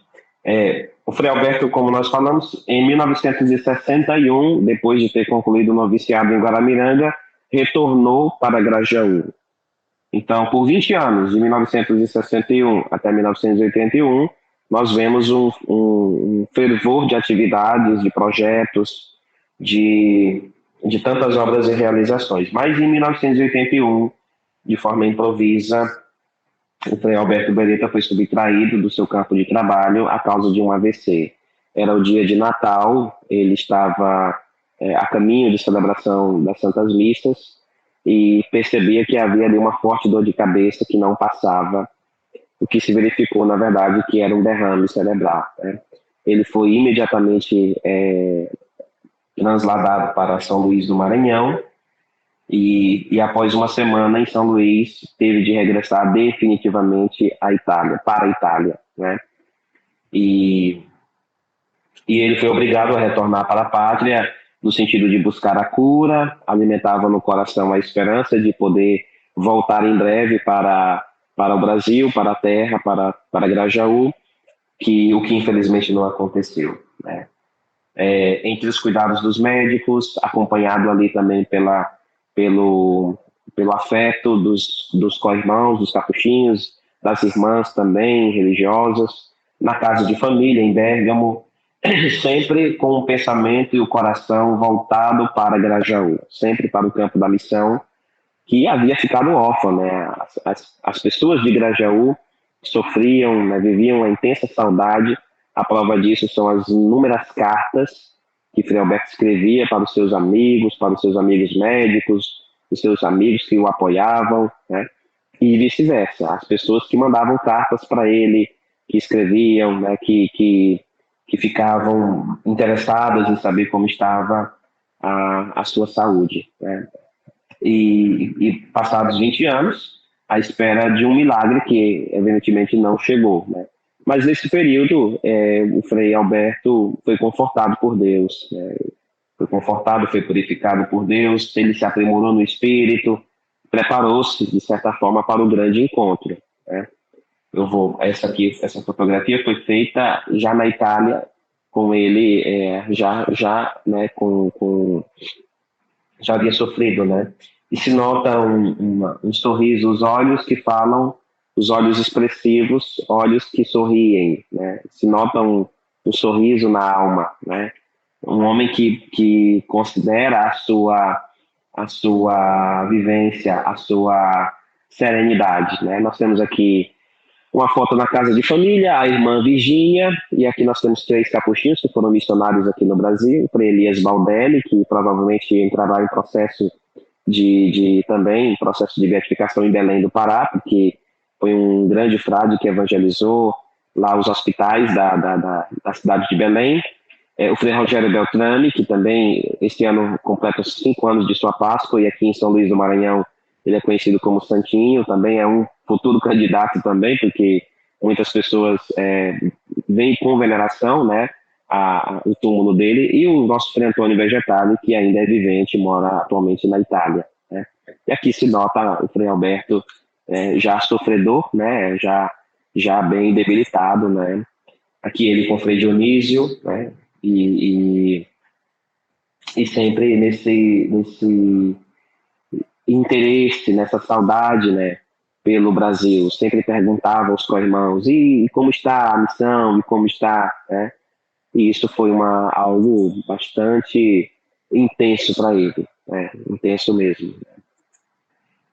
O Frei Alberto, como nós falamos, em 1961, depois de ter concluído o noviciado em Guaramiranga, retornou para Grajaú. Então, por 20 anos, de 1961 até 1981, nós vemos um fervor de atividades, de projetos, de de tantas obras e realizações. Mas em 1981, de forma improvisa, o Frei Alberto Beretta foi subtraído do seu campo de trabalho a causa de um AVC. Era o dia de Natal, ele estava a caminho de celebração das Santas Missas e percebia que havia ali uma forte dor de cabeça que não passava, o que se verificou, na verdade, que era um derrame cerebral, né? Ele foi imediatamente transladado para São Luís do Maranhão e após uma semana em São Luís teve de regressar definitivamente à Itália, para a Itália, né? E, e ele foi obrigado a retornar para a pátria no sentido de buscar a cura, alimentava no coração a esperança de poder voltar em breve para o Brasil, para a terra, para Grajaú, o que infelizmente não aconteceu, né? Entre os cuidados dos médicos, acompanhado ali também pelo afeto dos co-irmãos, dos capuchinhos, das irmãs também religiosas, na casa de família, em Bérgamo, sempre com o pensamento e o coração voltado para Grajaú, sempre para o campo da missão, que havia ficado órfã, né? As pessoas de Grajaú sofriam, né, viviam uma intensa saudade. A prova disso são as inúmeras cartas que Frei Alberto escrevia para os seus amigos médicos, os seus amigos que o apoiavam, né? E vice-versa, as pessoas que mandavam cartas para ele, que escreviam, né, que ficavam interessadas em saber como estava a sua saúde, né? E passados 20 anos, à espera de um milagre que evidentemente não chegou, né? Mas nesse período, o Frei Alberto foi confortado por Deus, né? Foi confortado, foi purificado por Deus, ele se aprimorou no espírito, preparou-se, de certa forma, para o grande encontro, né? Essa fotografia foi feita já na Itália, com ele, né, já havia sofrido, né? E se nota um sorriso, os olhos que falam, os olhos expressivos, olhos que sorriem, né? Se nota um sorriso na alma, né? Um homem que considera a sua vivência, a sua serenidade, né? Nós temos aqui uma foto na casa de família, a irmã Virgínia, e aqui nós temos 3 capuchinhos que foram missionários aqui no Brasil, o Frei Elias Baldelli, que provavelmente entrará em processo também processo de beatificação em Belém do Pará, porque foi um grande frade que evangelizou lá os hospitais da cidade de Belém. O Frei Rogério Beltrame, que também este ano completa 5 anos de sua Páscoa, e aqui em São Luís do Maranhão ele é conhecido como Santinho, também é um futuro candidato também, porque muitas pessoas veem com veneração, né, o túmulo dele, e o nosso Frei Antônio Vegetale, que ainda é vivente, mora atualmente na Itália, né? E aqui se nota o Frei Alberto já sofredor, né, já bem debilitado, né? Aqui ele com o Frei Dionísio, né, e sempre nesse interesse, nessa saudade, né, pelo Brasil. Sempre perguntava aos co-irmãos, e como está a missão, e como está, né? E isso foi algo bastante intenso para ele, né? Intenso mesmo.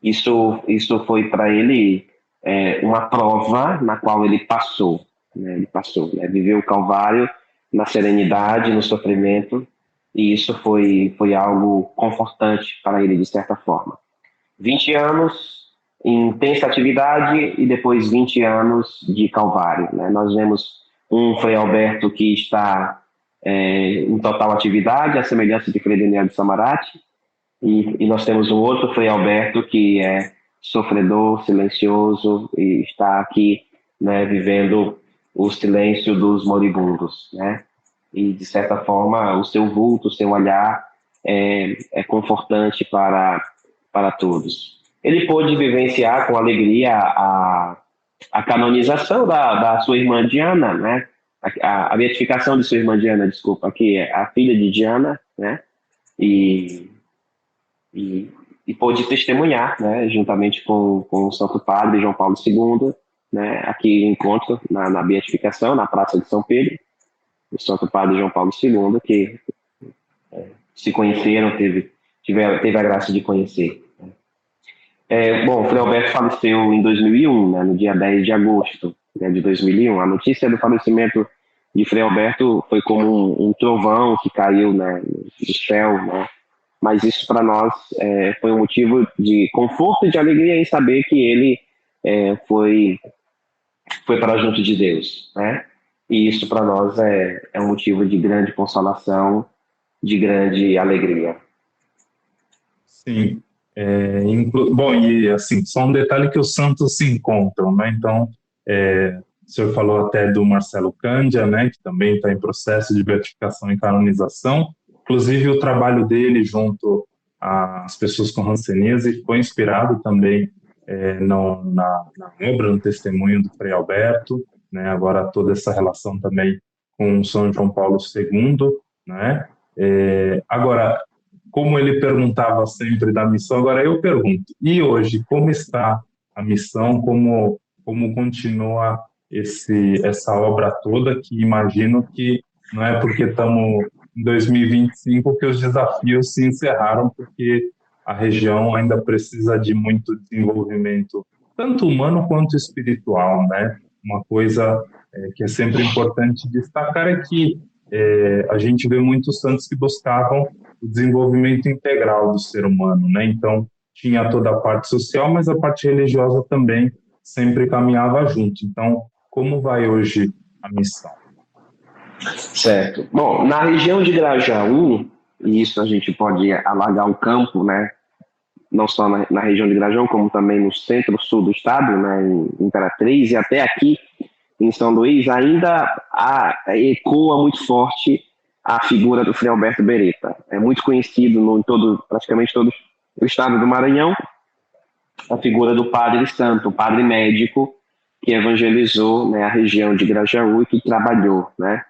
Isso foi para ele uma prova na qual ele passou, né? Ele passou, né? Viveu o Calvário na serenidade, no sofrimento, e isso foi algo confortante para ele, de certa forma. 20 anos em intensa atividade e depois 20 anos de Calvário, né? Nós vemos um Frei Alberto que está em total atividade, a semelhança de Frei Daniel de Samarate, e nós temos um outro Frei Alberto que é sofredor, silencioso, e está aqui, né, vivendo o silêncio dos moribundos, né? E, de certa forma, o seu vulto, o seu olhar é confortante para todos. Ele pôde vivenciar com alegria a canonização da sua irmã Diana, né? A beatificação de sua irmã Diana, desculpa, que é a filha de Diana, né? E pôde testemunhar, né, juntamente com o Santo Padre João Paulo II, né, aqui encontro na beatificação, na Praça de São Pedro, o Santo Padre João Paulo II, que se conheceram, teve teve a graça de conhecer. Bom, o Frei Alberto faleceu em 2001, né, no dia 10 de agosto, né, de 2001. A notícia do falecimento de Frei Alberto foi como um trovão que caiu, né, do céu, né, mas isso para nós foi um motivo de conforto e de alegria em saber que ele foi para junto de Deus, né? E isso para nós é um motivo de grande consolação, de grande alegria. Sim. Bom, e assim, só um detalhe que os santos se encontram, né? Então, o senhor falou até do Marcelo Cândia, né? Que também está em processo de beatificação e canonização. Inclusive, o trabalho dele junto às pessoas com hanseníase foi inspirado também na obra, no testemunho do Frei Alberto, né? Agora toda essa relação também com São João Paulo II, né? Agora, como ele perguntava sempre da missão, agora eu pergunto, e hoje, como está a missão, como continua essa obra toda, que imagino que não é porque estamos em 2025 que os desafios se encerraram, porque a região ainda precisa de muito desenvolvimento, tanto humano quanto espiritual, né? Uma coisa que é sempre importante destacar é que a gente vê muitos santos que buscavam o desenvolvimento integral do ser humano, né? Então, tinha toda a parte social, mas a parte religiosa também sempre caminhava junto. Então, como vai hoje a missão? Certo. Bom, na região de Grajaú, e isso a gente pode alargar o campo, né? Não só na região de Grajaú, como também no centro-sul do estado, né? Em Imperatriz e até aqui em São Luís, ainda ecoa muito forte a figura do Frei Alberto Beretta. É muito conhecido praticamente todo o estado do Maranhão, a figura do padre santo, o padre médico, que evangelizou, né, a região de Grajaú e que trabalhou, né?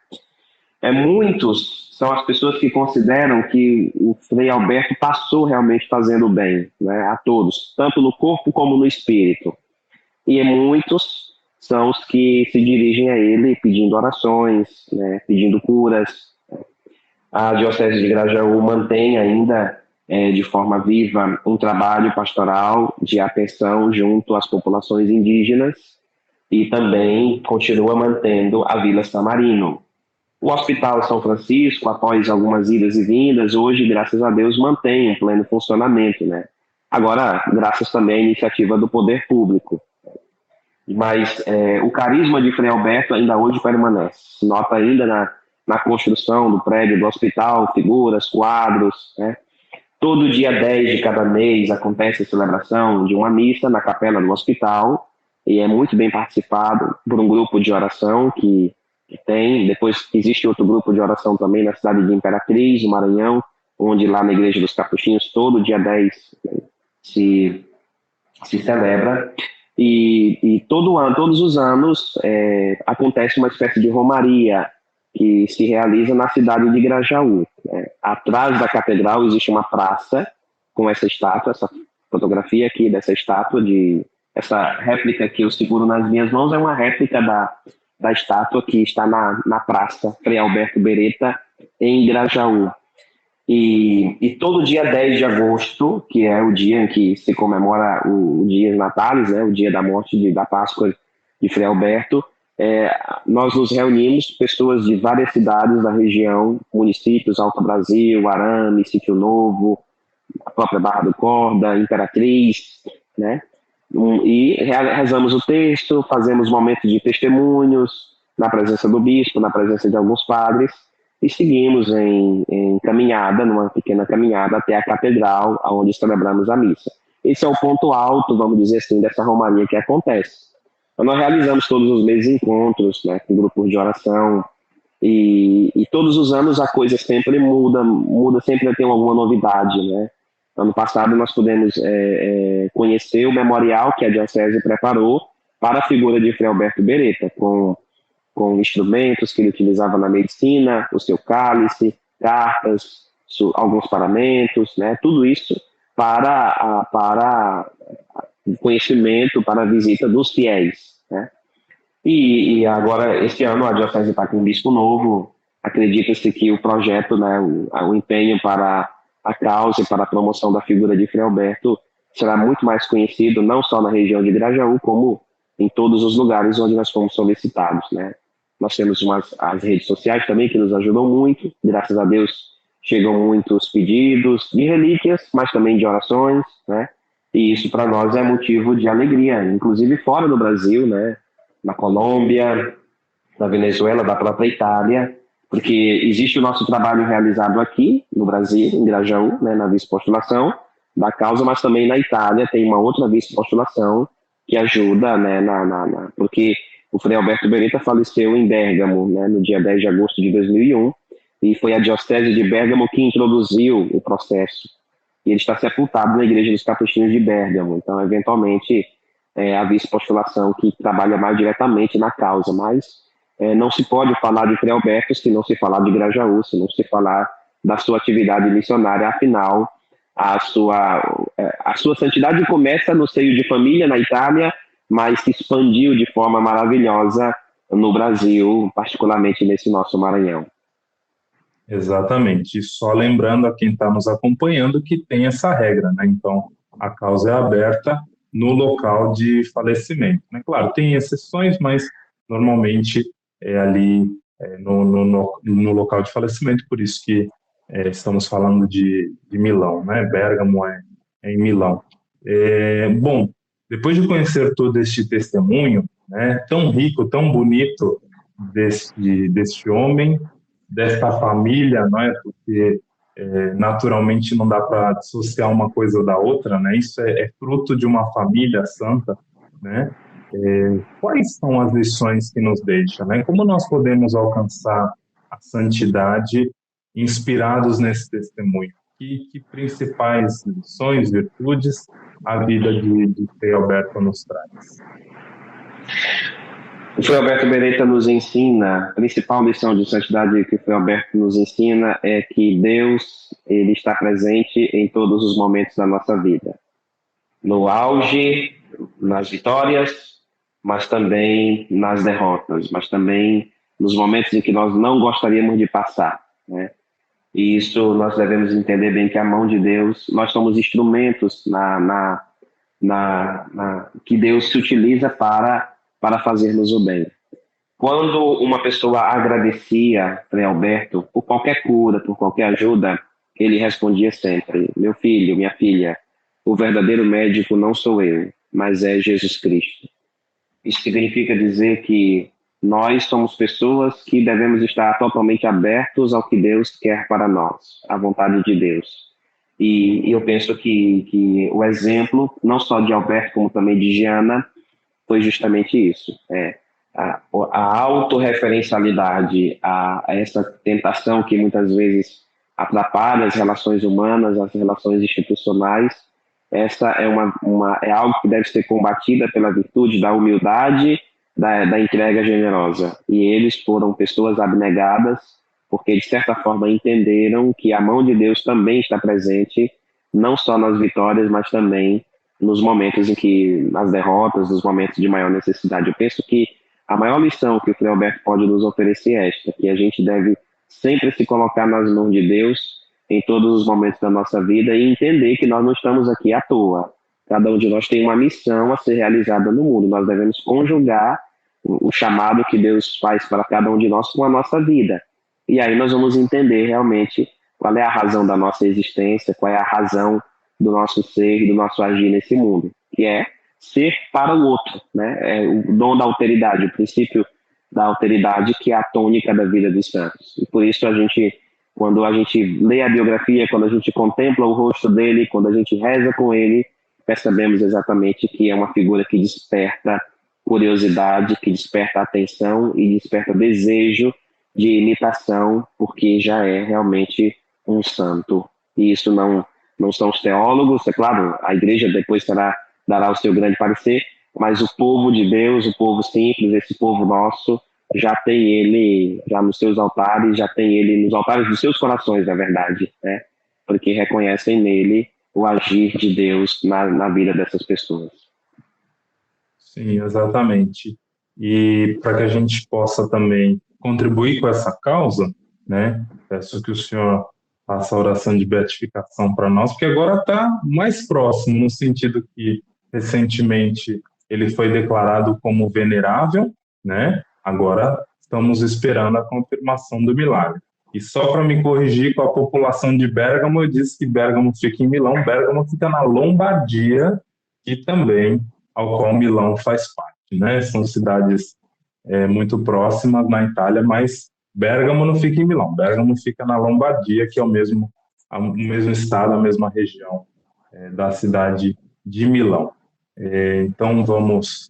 Muitos são as pessoas que consideram que o Frei Alberto passou realmente fazendo bem, né, a todos, tanto no corpo como no espírito. E muitos são os que se dirigem a ele pedindo orações, né, pedindo curas. A Diocese de Grajaú mantém ainda, de forma viva, um trabalho pastoral de atenção junto às populações indígenas e também continua mantendo a Vila Samarino. O Hospital São Francisco, após algumas idas e vindas, hoje, graças a Deus, mantém um pleno funcionamento, né? Agora, graças também à iniciativa do poder público. Mas o carisma de Frei Alberto ainda hoje permanece. Se nota ainda na construção do prédio do hospital, figuras, quadros, né? Todo dia 10 de cada mês acontece a celebração de uma missa na capela do hospital e é muito bem participado por um grupo de oração que tem. Depois existe outro grupo de oração também na cidade de Imperatriz, no Maranhão, onde lá na Igreja dos Capuchinhos, todo dia 10 se celebra. E todo ano, todos os anos, acontece uma espécie de romaria que se realiza na cidade de Grajaú, né? Atrás da catedral existe uma praça com essa estátua, essa fotografia aqui dessa estátua, essa réplica que eu seguro nas minhas mãos é uma réplica da estátua que está na praça Frei Alberto Beretta, em Grajaú. E todo dia 10 de agosto, que é o dia em que se comemora o dia natalis, né, o dia da morte da Páscoa de Frei Alberto, nós nos reunimos, pessoas de várias cidades da região, municípios, Alto Brasil, Arame, Sítio Novo, a própria Barra do Corda, Imperatriz, né? E rezamos o texto, fazemos momentos de testemunhos, na presença do bispo, na presença de alguns padres, e seguimos em caminhada, numa pequena caminhada até a catedral, onde celebramos a missa. Esse é o ponto alto, vamos dizer assim, dessa romaria que acontece. Então, nós realizamos todos os meses encontros, né, com grupos de oração, e todos os anos a coisa sempre muda, sempre tem alguma novidade, né? Ano passado nós pudemos conhecer o memorial que a Diocese preparou para a figura de Frei Alberto Beretta, com instrumentos que ele utilizava na medicina, o seu cálice, cartas, alguns paramentos, né? Tudo isso para conhecimento, para a visita dos fiéis, né? E agora, este ano, a Diocese está com um bispo novo. Acredita-se que o projeto, né, o empenho para a causa e para a promoção da figura de Frei Alberto será muito mais conhecido, não só na região de Grajaú, como em todos os lugares onde nós fomos solicitados, né? Nós temos as redes sociais também que nos ajudam muito, graças a Deus chegam muitos pedidos de relíquias, mas também de orações, né? E isso para nós é motivo de alegria, inclusive fora do Brasil, né? Na Colômbia, na Venezuela, da própria Itália, porque existe o nosso trabalho realizado aqui no Brasil, em Grajaú, né, na vice-postulação da causa, mas também na Itália tem uma outra vice-postulação que ajuda, né, porque o Frei Alberto Beretta faleceu em Bérgamo, né, no dia 10 de agosto de 2001, e foi a Diocese de Bérgamo que introduziu o processo. E ele está sepultado na Igreja dos Capuchinhos de Bérgamo. Então, eventualmente, a vice-postulação que trabalha mais diretamente na causa, mas não se pode falar de Frei Alberto se não se falar de Grajaú, se não se falar da sua atividade missionária. Afinal, a sua santidade começa no seio de família, na Itália, mas se expandiu de forma maravilhosa no Brasil, particularmente nesse nosso Maranhão. Exatamente. E só lembrando a quem está nos acompanhando que tem essa regra, né? Então, a causa é aberta no local de falecimento, né? Claro, tem exceções, mas normalmente é ali no local de falecimento, por isso que estamos falando de Milão, né? Bérgamo é em Milão. Bom, depois de conhecer todo este testemunho, né, tão rico, tão bonito deste homem, desta família, não é? Porque naturalmente não dá para dissociar uma coisa da outra, né? Isso é fruto de uma família santa, né? Quais são as lições que nos deixa, né? Como nós podemos alcançar a santidade inspirados nesse testemunho? Que principais lições, virtudes a vida de Frei Alberto nos traz? O Frei Alberto Beretta nos ensina, a principal lição de santidade que o Frei Alberto nos ensina é que Deus, ele está presente em todos os momentos da nossa vida. No auge, nas vitórias, mas também nas derrotas, mas também nos momentos em que nós não gostaríamos de passar, né? E isso nós devemos entender bem, que a mão de Deus, nós somos instrumentos que Deus se utiliza para fazermos o bem. Quando uma pessoa agradecia Frei Alberto por qualquer cura, por qualquer ajuda, ele respondia sempre: meu filho, minha filha, o verdadeiro médico não sou eu, mas é Jesus Cristo. Isso significa dizer que nós somos pessoas que devemos estar totalmente abertos ao que Deus quer para nós, à vontade de Deus. E eu penso que o exemplo, não só de Alberto, como também de Giana, foi justamente isso. A autorreferencialidade, a essa tentação que muitas vezes atrapalha as relações humanas, as relações institucionais. Essa é algo que deve ser combatida pela virtude da humildade, da entrega generosa. E eles foram pessoas abnegadas, porque de certa forma entenderam que a mão de Deus também está presente, não só nas vitórias, mas também nos momentos nas derrotas, nos momentos de maior necessidade. Eu penso que a maior lição que o Frei Alberto pode nos oferecer é esta, que a gente deve sempre se colocar nas mãos de Deus em todos os momentos da nossa vida e entender que nós não estamos aqui à toa. Cada um de nós tem uma missão a ser realizada no mundo. Nós devemos conjugar o chamado que Deus faz para cada um de nós com a nossa vida. E aí nós vamos entender realmente qual é a razão da nossa existência, qual é a razão do nosso ser e do nosso agir nesse mundo, que é ser para o outro, né? É o dom da alteridade, o princípio da alteridade, que é a tônica da vida dos santos. E por isso quando a gente lê a biografia, quando a gente contempla o rosto dele, quando a gente reza com ele, percebemos exatamente que é uma figura que desperta curiosidade, que desperta atenção e desperta desejo de imitação, porque já é realmente um santo. E isso não são os teólogos, é claro, a igreja depois dará o seu grande parecer, mas o povo de Deus, o povo simples, esse povo nosso, já tem ele já nos seus altares, já tem ele nos altares dos seus corações, na verdade, né? Porque reconhecem nele o agir de Deus na vida dessas pessoas. Sim, exatamente. E para que a gente possa também contribuir com essa causa, né? Peço que o senhor faça a oração de beatificação para nós, porque agora está mais próximo, no sentido que recentemente ele foi declarado como venerável, né? Agora estamos esperando a confirmação do milagre. E só para me corrigir com a população de Bérgamo, eu disse que Bérgamo fica em Milão, Bérgamo fica na Lombardia, e também ao qual Milão faz parte, né? São cidades muito próximas na Itália, mas Bérgamo não fica em Milão, Bérgamo fica na Lombardia, que é o mesmo estado, a mesma região da cidade de Milão. Então vamos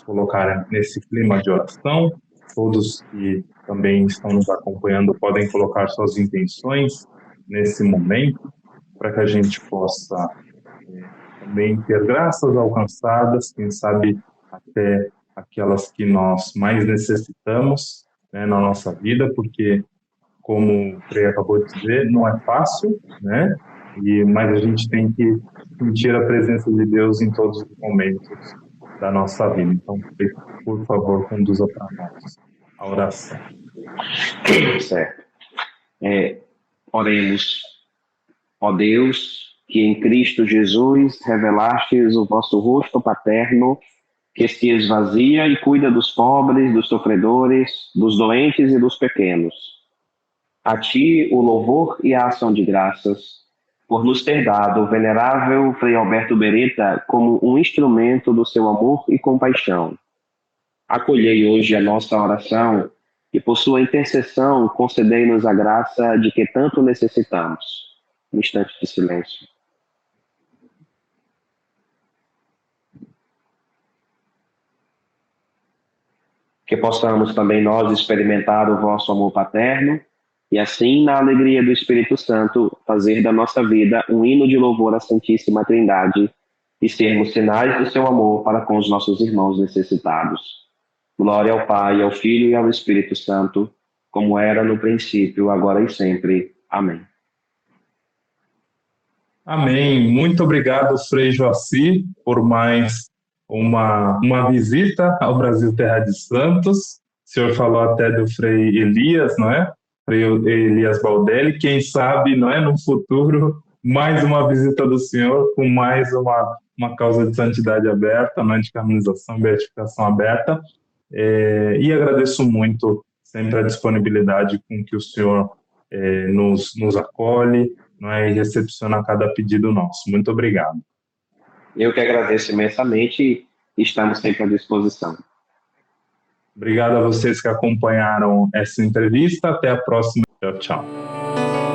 colocar nesse clima de oração. Todos que também estão nos acompanhando podem colocar suas intenções nesse momento, para que a gente possa também ter graças alcançadas, quem sabe até aquelas que nós mais necessitamos, né, na nossa vida, porque, como o Frei acabou de dizer, não é fácil, né? Mas a gente tem que sentir a presença de Deus em todos os momentos da nossa vida. Então, por favor, conduza para nós a oração. Certo. Oremos. Ó Deus, que em Cristo Jesus revelastes o vosso rosto paterno, que se esvazia e cuida dos pobres, dos sofredores, dos doentes e dos pequenos. A ti o louvor e a ação de graças, por nos ter dado o venerável Frei Alberto Beretta como um instrumento do seu amor e compaixão. Acolhei hoje a nossa oração e, por sua intercessão, concedei-nos a graça de que tanto necessitamos. Um instante de silêncio. Que possamos também nós experimentar o vosso amor paterno e assim, na alegria do Espírito Santo, fazer da nossa vida um hino de louvor à Santíssima Trindade e sermos sinais do seu amor para com os nossos irmãos necessitados. Glória ao Pai, ao Filho e ao Espírito Santo, como era no princípio, agora e sempre. Amém. Amém. Muito obrigado, Frei Joaci, por mais uma visita ao Brasil Terra de Santos. O senhor falou até do Frei Elias, não é? Frei Elias Baldelli. Quem sabe, não é, no futuro, mais uma visita do senhor com mais uma causa de santidade aberta, não é, de canonização, beatificação aberta. E agradeço muito sempre a disponibilidade com que o senhor nos acolhe, não é, e recepciona cada pedido nosso. Muito obrigado. Eu que agradeço imensamente e estamos sempre à disposição. Obrigado a vocês que acompanharam essa entrevista. Até a próxima. Tchau, tchau.